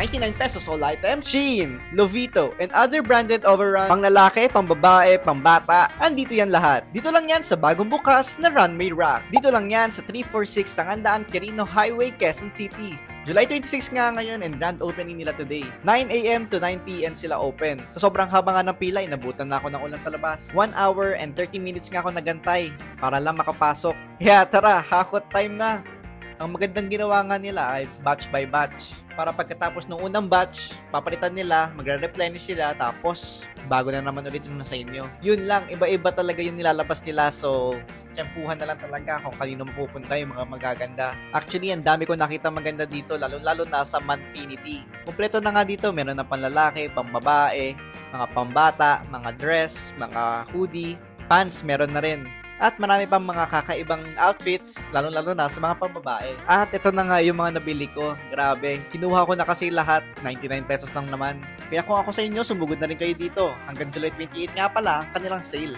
99 pesos all items. Shein, Lovito, and other branded overruns. Pang lalaki, pang babae, pang bata. Andito yan lahat. Dito lang yan sa bagong bukas na Runway Rack. Dito lang yan sa 346 Tangandaan, Quirino Highway, Quezon City. July 26 nga ngayon and grand opening nila today. 9 AM to 9 PM sila open. Sa sobrang haba nga ng pila, inabutan na ako ng ulan sa labas. 1 hour and 30 minutes nga ako nagantay para lang makapasok. Kaya tara, hakot time na. Ang magandang ginawa nga nila ay batch by batch. Para pagkatapos ng unang batch, papalitan nila, magre-replenish sila, tapos bago na naman ulit yung nasa inyo. Yun lang, iba-iba talaga yung nilalabas nila, so tiyempuhan na lang talaga kung kanino mapupunta yung mga magaganda. Actually, ang dami ko nakita maganda dito, lalo-lalo na sa Manfinity. Kompleto na nga dito, meron na panlalaki, pambabae, mga pambata, mga dress, mga hoodie, pants meron na rin. At marami pang mga kakaibang outfits, lalo-lalo na sa mga pambabae. At ito na nga yung mga nabili ko. Grabe, kinuha ko na kasi lahat. 99 pesos lang naman. Kaya kung ako sa inyo, sumugod na rin kayo dito. Hanggang July 28 nga pala, ang kanilang sale.